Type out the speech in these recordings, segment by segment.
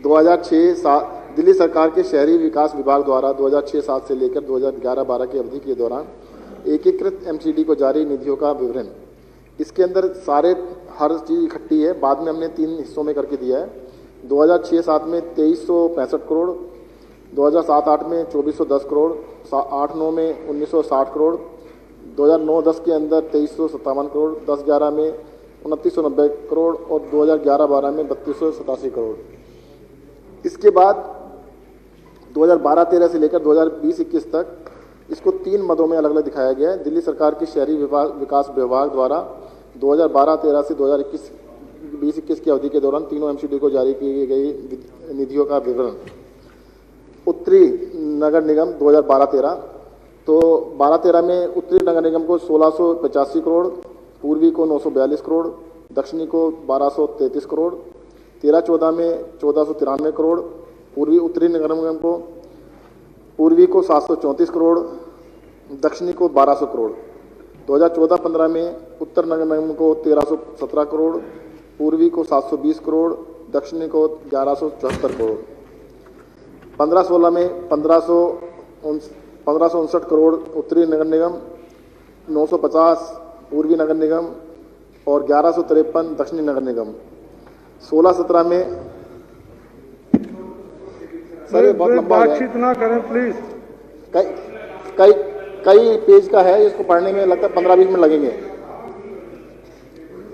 2006-7 दिल्ली सरकार के शहरी विकास विभाग द्वारा 2006-7 से लेकर 2011-12 की अवधि के दौरान एकीकृत एमसीडी को जारी निधियों का विवरण। इसके अंदर सारे हर चीज़ इकट्ठी है, बाद में हमने 3 हिस्सों में करके दिया है। 2006-7 में 2365 करोड़, 2007-8 में 2410 करोड़, 8-9 में 1960 करोड़, 2009-10 के अंदर 2357 करोड़, 10-11 में 2990 करोड़ और 2011-12 में 3287 करोड़। इसके बाद 2012-13 से लेकर 2020-21 तक इसको 3 मदों में अलग अलग दिखाया गया है। दिल्ली सरकार के शहरी विकास विभाग द्वारा 2012-13 से 2021 की अवधि के दौरान तीनों एमसीडी को जारी की गई निधियों का विवरण। उत्तरी नगर निगम 2012-13, तो 12-13 में उत्तरी नगर निगम को 1685 करोड़, पूर्वी को 942 करोड़, दक्षिणी को 1233 करोड़, 13-14 में 1493 करोड़, पूर्वी उत्तरी नगर निगम को पूर्वी को 734 करोड़, दक्षिणी को 1200 करोड़। 2014-15 में उत्तर नगर निगम को 1317 करोड़, पूर्वी को 720 करोड़, दक्षिणी को 1174 करोड़। 15-16 में 1559 करोड़ उत्तरी नगर निगम, 950 पूर्वी नगर निगम और 1153 दक्षिणी नगर निगम। 16-17 में सर ये बहुत लंबा है, बातचीत ना करें प्लीज। कई पेज का है, इसको पढ़ने में लगता है 15-20 मिनट लगेंगे।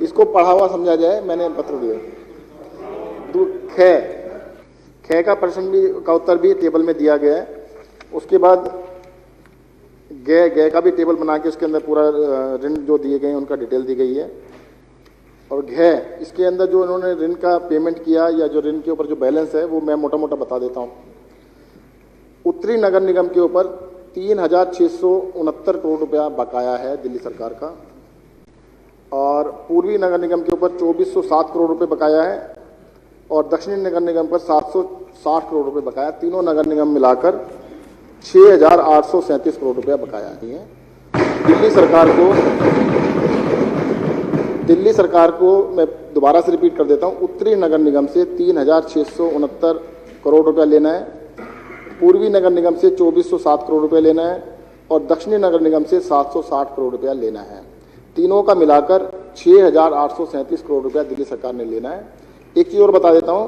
इसको पढ़ा हुआ समझा जाए, मैंने पत्र दिया। ख का प्रश्न भी का उत्तर भी टेबल में दिया गया है। उसके बाद ग का भी टेबल बना के उसके अंदर पूरा ऋण जो दिए गए हैं उनका डिटेल दी गई है। और घ इसके अंदर जो उन्होंने ऋण का पेमेंट किया या जो ऋण के ऊपर जो बैलेंस है वो मैं मोटा मोटा बता देता हूँ। उत्तरी नगर निगम के ऊपर 3669 करोड़ रुपया बकाया है दिल्ली सरकार का, और पूर्वी नगर निगम के ऊपर 2407 करोड़ रुपए बकाया है, और दक्षिणी नगर निगम पर 760 करोड़ रुपए बकाया। तीनों नगर निगम मिलाकर 6837 करोड़ रुपया बकाया है। दिल्ली सरकार को मैं दोबारा से रिपीट कर देता हूं, उत्तरी नगर निगम से 3669 करोड़ रुपया लेना है, पूर्वी नगर निगम से 2407 करोड़ रुपया लेना है और दक्षिणी नगर निगम से 760 करोड़ रुपया लेना है। तीनों का मिलाकर 6837 करोड़ रुपया दिल्ली सरकार ने लेना है। एक चीज और बता देता हूं,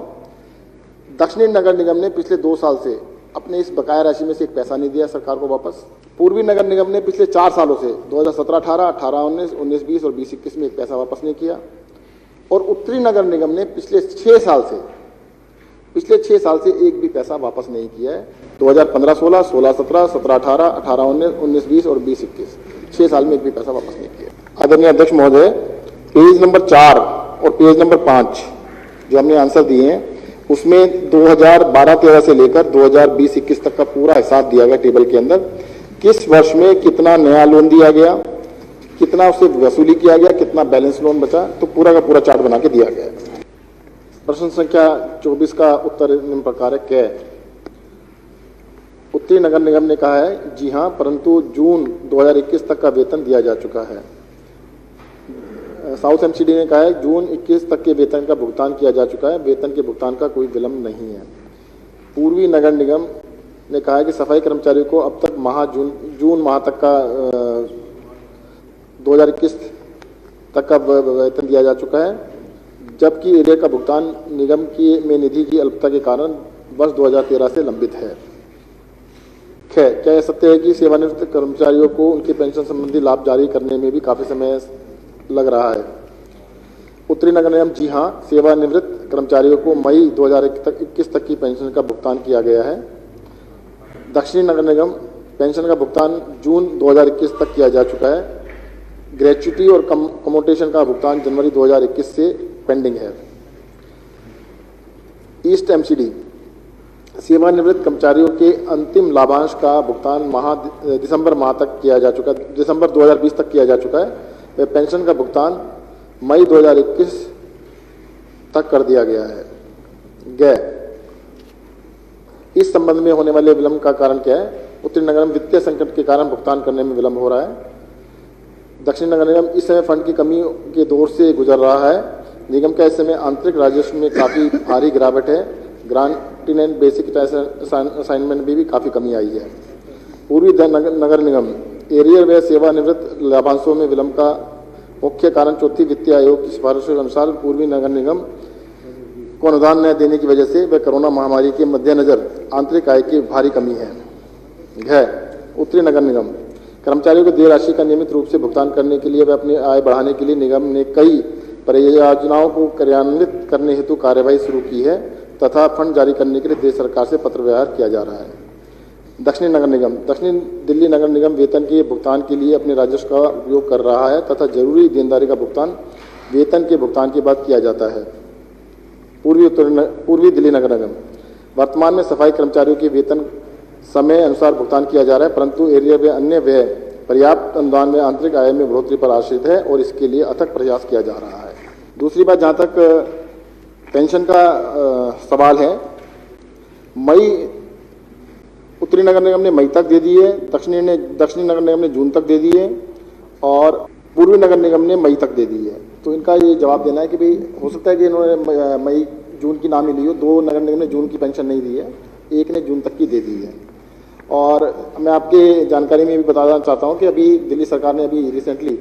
दक्षिणी नगर निगम ने पिछले 2 साल से अपने इस बकाया राशि में से एक पैसा नहीं दिया सरकार को वापस। पूर्वी नगर निगम ने पिछले 4 सालों से 2017-18, 18-19, 19-20 और 20-21 में एक पैसा वापस नहीं किया। और उत्तरी नगर निगम ने पिछले 6 साल से एक भी पैसा वापस नहीं किया है। 2015-16, 16-17, 17-18, 18-19, 19-20 और 20-21 6 साल में एक भी पैसा वापस नहीं किया। आदरणीय अध्यक्ष महोदय, पेज नंबर 4 और पेज नंबर 5 जो हमने आंसर दिए हैं उसमें 2012-13 से लेकर 2020-21 तक का पूरा हिसाब दिया गया टेबल के अंदर। किस वर्ष में कितना नया लोन दिया गया, कितना उससे वसूली किया गया, कितना बैलेंस लोन बचा, तो पूरा का पूरा चार्ट बना के दिया गया है। प्रश्न संख्या 24 का उत्तर निम्न प्रकार है। क्या उत्तरी नगर निगम ने कहा है जी हां, परंतु जून 2021 तक का वेतन दिया जा चुका है। साउथ एमसीडी ने कहा है जून 21 तक के वेतन का भुगतान किया जा चुका है, वेतन के भुगतान का कोई विलंब नहीं है। पूर्वी नगर निगम ने कहा है कि सफाई कर्मचारियों को अब तक जून माह तक का 2021 तक का वेतन दिया जा चुका है, जबकि एरिया का भुगतान निगम की में निधि की अल्पता के कारण वर्ष 2013 से लंबित है। क्या यह सत्य है कि सेवानिवृत्त कर्मचारियों को उनके पेंशन संबंधी लाभ जारी करने में भी काफी समय लग रहा है? उत्तरी नगर निगम जी हां, सेवानिवृत्त कर्मचारियों को मई 2021 तक की पेंशन का भुगतान किया गया है। दक्षिणी नगर निगम पेंशन का भुगतान जून 2021 तक किया जा चुका है। ग्रेच्युटी और कमोटेशन का भुगतान जनवरी 2021 से पेंडिंग है। ईस्ट एमसीडी सेवानिवृत्त कर्मचारियों के अंतिम लाभांश का भुगतान दिसंबर माह तक किया जा चुका है, दिसंबर 2020 तक किया जा चुका है। वह पेंशन का भुगतान मई 2021 तक कर दिया गया है। इस संबंध में होने वाले विलंब का कारण क्या है? उत्तरी नगर निगम वित्तीय संकट के कारण भुगतान करने में विलंब हो रहा है। दक्षिण नगर निगम इस समय फंड की कमी के दौर से गुजर रहा है। निगम का इस समय आंतरिक राजस्व में काफी भारी गिरावट है। ग्रांटिंग एंड बेसिक असाइनमेंट में भी काफ़ी कमी आई है। पूर्वी नगर निगम एरियर व सेवानिवृत्त लाभांशों में विलंब का मुख्य कारण चौथी वित्तीय आयोग की सिफारिशों के अनुसार पूर्वी नगर निगम को अनुदान न देने की वजह से व कोरोना महामारी के मद्देनजर आंतरिक आय की भारी कमी है। उत्तरी नगर निगम कर्मचारियों को देय राशि का नियमित रूप से भुगतान करने के लिए व अपनी आय बढ़ाने के लिए निगम ने कई परियोजनाओं को कार्यान्वित करने हेतु कार्यवाही शुरू की है तथा फंड जारी करने के लिए देश सरकार से पत्र व्यवहार किया जा रहा है। दक्षिणी नगर निगम दक्षिण दिल्ली नगर निगम वेतन के भुगतान के लिए अपने राजस्व का उपयोग कर रहा है तथा जरूरी देनदारी का भुगतान वेतन के भुगतान के बाद किया जाता है। पूर्वी दिल्ली नगर निगम वर्तमान में सफाई कर्मचारियों के वेतन समय अनुसार भुगतान किया जा रहा है, परंतु एरिया व अन्य व्यय पर्याप्त अनुदान में आंतरिक आय में बढ़ोतरी पर आश्रित है और इसके लिए अथक प्रयास किया जा रहा है। दूसरी बात, जहाँ तक पेंशन का सवाल है, उत्तरी नगर निगम ने मई तक दे दी है, दक्षिणी नगर निगम ने जून तक दे दी है और पूर्वी नगर निगम ने मई तक दे दी है। तो इनका ये जवाब देना है कि भाई हो सकता है कि इन्होंने मई जून की नाम ही ली हो, दो नगर निगम ने जून की पेंशन नहीं दी है, एक ने जून तक की दे दी है। और मैं आपके जानकारी में भी बताना चाहता हूं कि अभी दिल्ली सरकार ने अभी रिसेंटली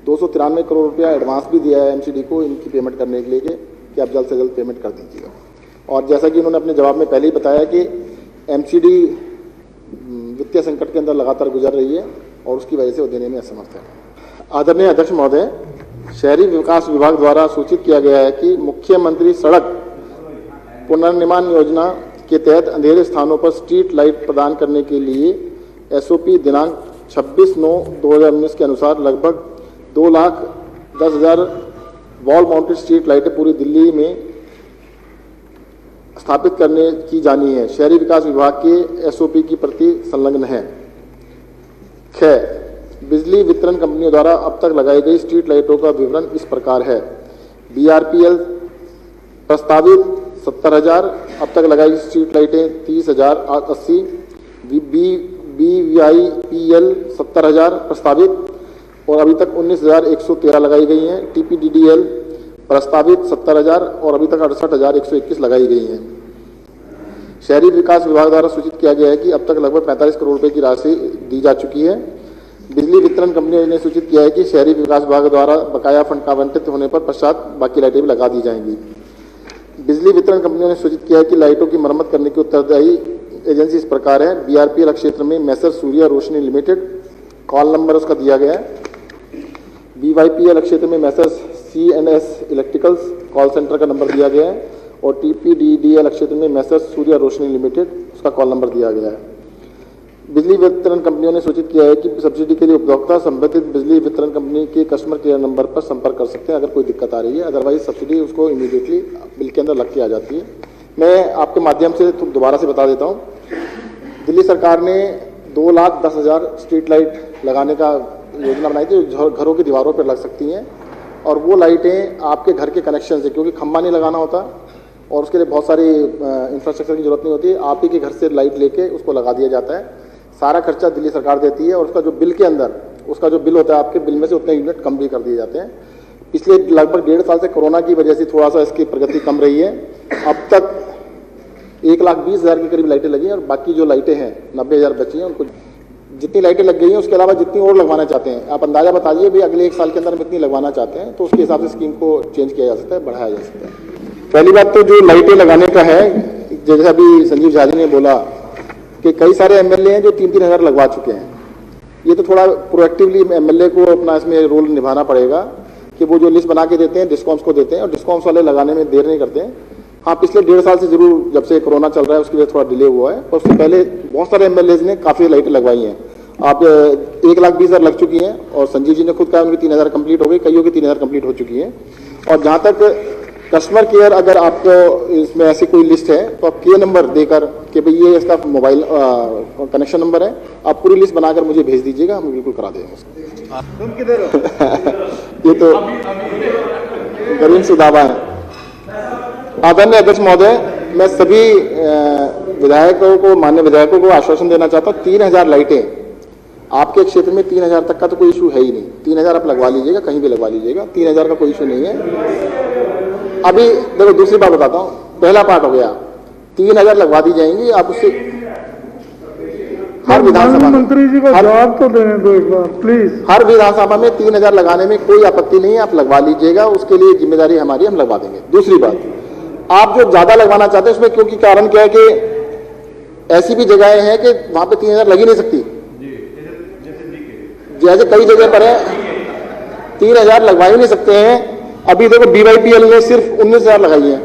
293 करोड़ रुपया एडवांस भी दिया है एमसीडी को इनकी पेमेंट करने के लिए कि आप जल्द से जल्द पेमेंट कर दीजिएगा। और जैसा कि इन्होंने अपने जवाब में पहले ही बताया कि एमसीडी वित्तीय संकट के अंदर लगातार गुजर रही है और उसकी वजह से वो देने में असमर्थ है। आदरणीय अध्यक्ष महोदय, शहरी विकास विभाग द्वारा सूचित किया गया है कि मुख्यमंत्री सड़क पुनर्निर्माण योजना के तहत अंधेरे स्थानों पर स्ट्रीट लाइट प्रदान करने के लिए एसओपी दिनांक 26/9/2019 के अनुसार लगभग 2,10,000 वॉल माउंटेड स्ट्रीट लाइटें पूरी दिल्ली में स्थापित करने की जानी है। शहरी विकास विभाग के एसओपी की प्रति संलग्न है। बिजली वितरण कंपनियों द्वारा अब तक लगाई गई स्ट्रीट लाइटों का विवरण इस प्रकार है। बीआरपीएल प्रस्तावित 70,000, अब तक लगाई स्ट्रीट लाइटें 30,080, बीवीआईपीएल 70,000 प्रस्तावित और अभी तक 19,113 लगाई गई हैं। टीपीडीडीएल प्रस्तावित 70,000 और अभी तक 68,121 लगाई गई हैं। शहरी विकास विभाग द्वारा सूचित किया गया है कि अब तक लगभग 45 करोड़ रुपए की राशि दी जा चुकी है। बिजली वितरण कंपनियों ने सूचित किया है कि शहरी विकास विभाग द्वारा बकाया फंड का आवंटित होने पर पश्चात बाकी लाइटें भी लगा दी जाएंगी। बिजली वितरण कंपनियों ने सूचित किया है कि लाइटों की मरम्मत करने की उत्तरदायी एजेंसी इस प्रकार है। बीआरपीएल क्षेत्र में मैसर सूर्या रोशनी लिमिटेड, कॉल नंबर उसका दिया गया है। बीवाईपीएल क्षेत्र में मैसर सीएनएस इलेक्ट्रिकल्स, कॉल सेंटर का नंबर दिया गया है और टीपीडीडीएल क्षेत्र में मैसर सूर्या रोशनी लिमिटेड, उसका कॉल नंबर दिया गया है। बिजली वितरण कंपनियों ने सूचित किया है कि सब्सिडी के लिए उपभोक्ता संबंधित बिजली वितरण कंपनी के कस्टमर केयर नंबर पर संपर्क कर सकते हैं अगर कोई दिक्कत आ रही है, अदरवाइज सब्सिडी उसको इमीडिएटली बिल के अंदर लग के आ जाती है। मैं आपके माध्यम से दोबारा से बता देता हूँ, दिल्ली सरकार ने 2,10,000 स्ट्रीट लाइट लगाने का योजना बनाई थी जो घरों की दीवारों पर लग सकती हैं और वो लाइटें आपके घर के कनेक्शन से, क्योंकि खंबा नहीं लगाना होता और उसके लिए बहुत सारी इंफ्रास्ट्रक्चर की जरूरत नहीं होती, आप ही के घर से लाइट लेके उसको लगा दिया जाता है। सारा खर्चा दिल्ली सरकार देती है और उसका जो बिल के अंदर उसका जो बिल होता है आपके बिल में से उतने यूनिट कम भी कर दिए जाते हैं। पिछले लगभग 1.5 साल से कोरोना की वजह से थोड़ा सा इसकी प्रगति कम रही है। अब तक 1,20,000 के करीब लाइटें लगी हैं और बाकी जो लाइटें हैं 90,000 बची हैं, उनको जितनी लाइटें लग गई हैं उसके अलावा जितनी और लगवाना चाहते हैं आप अंदाजा बताइए भी अगले 1 साल के अंदर हम इतनी लगवाना चाहते हैं तो उसके हिसाब से स्कीम को चेंज किया जा सकता है, बढ़ाया जा सकता है। पहली बात तो जो लाइटें लगाने का है, जैसा अभी संजीव झा जी ने बोला कि कई सारे एमएलए हैं जो 3-3 हज़ार लगवा चुके हैं। ये तो थोड़ा प्रोएक्टिवली एमएलए को अपना इसमें रोल निभाना पड़ेगा कि वो जो लिस्ट बना के देते हैं डिस्कॉम्स को देते हैं और डिस्कॉम्स वाले लगाने में देर नहीं करते हैं। हाँ, पिछले 1.5 साल से जरूर जब से कोरोना चल रहा है उसकी वजह थोड़ा डिले हुआ है, पर उससे पहले बहुत सारे एमएलए ने काफ़ी लाइटें लगवाई हैं। आप 1,20,000 लग चुकी हैं और संजीव जी ने खुद कहा उनकी 3,000 कंप्लीट हो गई, कईयों की 3,000 कंप्लीट हो चुकी है। और जहाँ तक कस्टमर केयर, अगर आपको इसमें ऐसी कोई लिस्ट है तो आप के नंबर देकर कि भाई ये इसका मोबाइल कनेक्शन नंबर है, आप पूरी लिस्ट बनाकर मुझे भेज दीजिएगा, हम बिल्कुल करा देंगे उसको। तुम किधर हो? ये तो गरीब सुदावा है। आदरणीय अध्यक्ष महोदय, मैं सभी विधायकों को, माननीय विधायकों को आश्वासन देना चाहता हूँ, 3,000 लाइटें आपके क्षेत्र में 3,000 तक का तो कोई इशू है ही नहीं। 3,000 आप लगवा लीजिएगा, कहीं भी लगवा लीजिएगा, 3,000 का कोई इशू नहीं है। अभी देखो दूसरी बात बताता हूँ, पहला पार्ट हो गया 3000 लगवा दी जाएंगी। आप उससे हर विधानसभा मंत्री जी को जवाब तो देने दो एक बार प्लीज। हर विधानसभा में 3000 लगाने में कोई आपत्ति नहीं है, आप लगवा लीजिएगा, उसके लिए जिम्मेदारी हमारी, हम लगवा देंगे। दूसरी बात, आप जो ज्यादा लगवाना चाहते हैं उसमें क्योंकि कारण क्या है कि ऐसी भी जगहें हैं कि वहां पे 3000 लग ही नहीं सकती, जैसे कई जगह पर है 3000 लगवा ही नहीं सकते हैं। अभी देखो BYPL ने सिर्फ 19,000 लगाई है,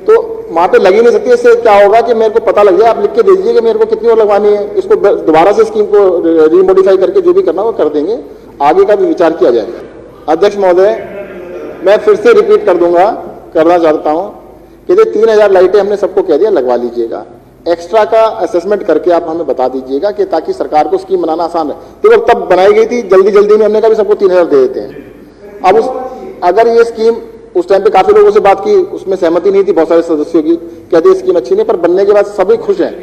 तो वहां पे लग ही नहीं सकती। इससे क्या होगा कि मेरे को पता लग जाए, आप लिख के दे दीजिए कि मेरे को कितनी और लगवानी है, इसको दोबारा से स्कीम को रीमोडिफाई करके जो भी करना वो कर देंगे, आगे का भी विचार किया जाएगा। अध्यक्ष महोदय, मैं फिर से रिपीट करना चाहता हूं कि 3000 लाइटें हमने सबको कह दिया लगवा लीजिएगा, एक्स्ट्रा का असेसमेंट करके आप हमें बता दीजिएगा कि ताकि सरकार को स्कीम बनाना आसान है। तो तब बनाई गई थी जल्दी में, हमने कहा भी सबको 3000 दे देते हैं। अब अगर ये स्कीम उस टाइम पे काफी लोगों से बात की, उसमें सहमति नहीं थी बहुत सारे सदस्यों की, कहते स्कीम अच्छी नहीं, पर बनने के बाद सभी खुश हैं,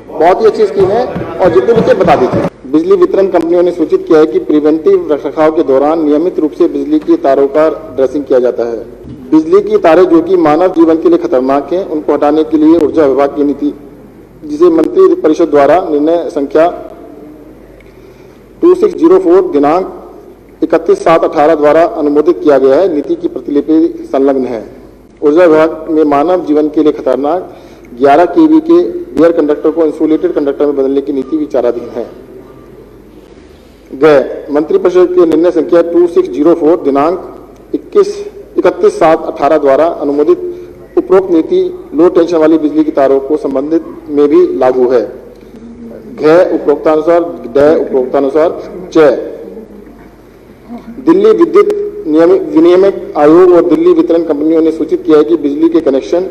बहुत ही अच्छी स्कीम है और जितने भी बता दीजिए। बिजली वितरण कंपनियों ने सूचित किया है कि प्रिवेंटिव रखरखाव के दौरान नियमित रूप से बिजली की तारों का ड्रेसिंग किया जाता है। बिजली की तारें जो कि मानव जीवन के लिए खतरनाक हैं, उनको हटाने के लिए ऊर्जा विभाग की नीति, जिसे मंत्री परिषद द्वारा निर्णय संख्या 2604 दिनांक 31/7/18 द्वारा अनुमोदित किया गया है, नीति की प्रतिलिपि संलग्न है। ऊर्जा विभाग में मानव जीवन के लिए खतरनाक 11 kV के एयर कंडक्टर को इंसुलेटेड कंडक्टर में बदलने की नीति विचाराधीन है। मंत्रिपरिषद के निर्णय संख्या 2604 दिनांक 31/7/18 द्वारा अनुमोदित उपरोक्त नीति लो टेंशन वाली बिजली की तारों को संबंधित में भी लागू है। उपरोक्तानुसार उपरोक्तानुसार दिल्ली विद्युत विनियामक आयोग और दिल्ली वितरण कंपनियों ने सूचित किया है कि बिजली के कनेक्शन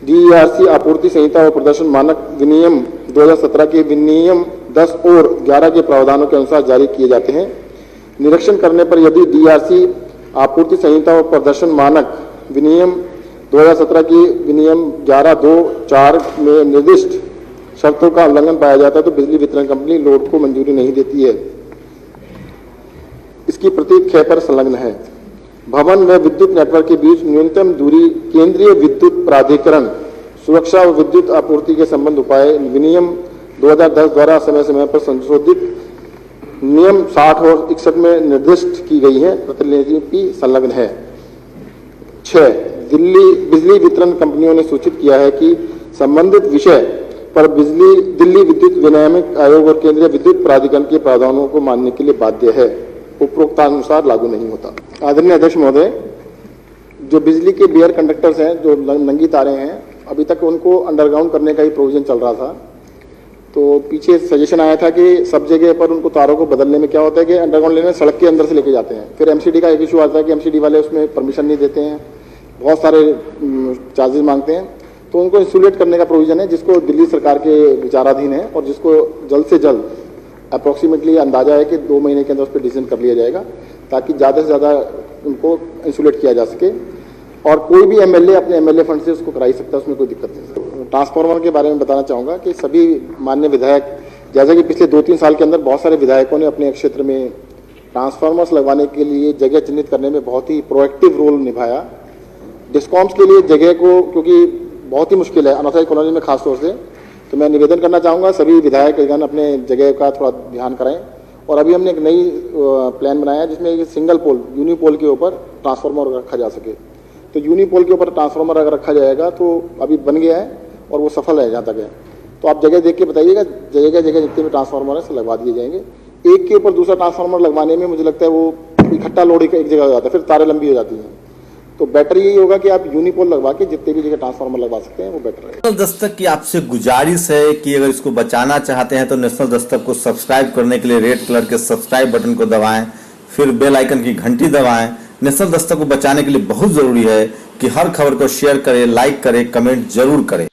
DERC आपूर्ति संहिता और प्रदर्शन मानक विनियम 2017 के विनियम 10 और 11 के प्रावधानों के अनुसार जारी किए जाते हैं। निरीक्षण करने पर यदि DERC आपूर्ति संहिता और प्रदर्शन मानक विनियम 2017 की विनियम 11(2)(4) में निर्दिष्ट शर्तों का उल्लंघन पाया जाता है तो बिजली वितरण कंपनी लोड को मंजूरी नहीं देती है। इसकी प्रतीक ख पर संलग्न है। भवन व विद्युत नेटवर्क के बीच न्यूनतम दूरी केंद्रीय विद्युत प्राधिकरण सुरक्षा व विद्युत आपूर्ति के संबंध उपाय विनियम 2010 द्वारा समय समय पर संशोधित नियम 60 और 61 में निर्दिष्ट की गई है, प्रतिलिपि संलग्न है। 6 बिजली वितरण कंपनियों ने सूचित किया है कि संबंधित विषय पर दिल्ली विद्युत विनियामक आयोग और केंद्रीय विद्युत प्राधिकरण के प्रावधानों को मानने के लिए बाध्य है, उपरोक्तानुसार लागू नहीं होता। आदरणीय अध्यक्ष महोदय, जो बिजली के बेयर कंडक्टर्स हैं, जो नंगी तारें हैं, अभी तक उनको अंडरग्राउंड करने का ही प्रोविजन चल रहा था। तो पीछे सजेशन आया था कि सब जगह पर उनको तारों को बदलने में क्या होता है कि अंडरग्राउंड लेने सड़क के अंदर से लेके जाते हैं, फिर MCD का एक इशू आता है कि MCD वाले उसमें परमिशन नहीं देते हैं, बहुत सारे चार्जेस मांगते हैं। तो उनको इंसुलेट करने का प्रोविजन है, जिसको दिल्ली सरकार के विचाराधीन है और जिसको जल्द से जल्द अप्रॉक्सीमेटली अंदाजा है कि 2 महीने के अंदर उस पर डिसीजन कर लिया जाएगा, ताकि ज़्यादा से ज़्यादा उनको इंसुलेट किया जा सके और कोई भी MLA अपने MLA फंड से उसको कराई सकता है, उसमें कोई दिक्कत नहीं। ट्रांसफार्मर के बारे में बताना चाहूँगा कि सभी माननीय विधायक, जैसा कि पिछले 2-3 साल के अंदर बहुत सारे विधायकों ने अपने क्षेत्र में ट्रांसफार्मर्स लगवाने के लिए जगह चिन्हित करने में बहुत ही प्रोएक्टिव रोल निभाया। डिस्कॉम्स के लिए जगह को, क्योंकि बहुत ही मुश्किल है अनऑथराइज कॉलोनी में खासतौर से, तो मैं निवेदन करना चाहूँगा सभी विधायकगण अपने जगह का थोड़ा ध्यान करें। और अभी हमने एक नई प्लान बनाया जिसमें एक सिंगल पोल यूनिपोल के ऊपर ट्रांसफार्मर रखा जा सके। तो यूनिपोल के ऊपर ट्रांसफार्मर अगर रखा जाएगा तो अभी बन गया है और वो सफल है जहाँ तक है। तो आप जगह देख के बताइएगा, जगह जगह जितने भी ट्रांसफार्मर है लगवा दिए जाएंगे। एक के ऊपर दूसरा ट्रांसफार्मर लगवाने में मुझे लगता है वो इकट्ठा लोड एक जगह हो जाता है, फिर तारें लंबी हो जाती हैं। तो बेटर यही होगा कि आप यूनिपोल लगवा के जितने भी जगह ट्रांसफार्मर लगवा सकते हैं वो बेटर है। नेशनल दस्तक की आपसे गुजारिश है कि अगर इसको बचाना चाहते हैं तो नेशनल दस्तक को सब्सक्राइब करने के लिए रेड कलर के सब्सक्राइब बटन को दबाएं, फिर बेल आइकन की घंटी दबाएं। नेशनल दस्तक को बचाने के लिए बहुत जरूरी है कि हर खबर को शेयर करें, लाइक करें, कमेंट जरूर करें।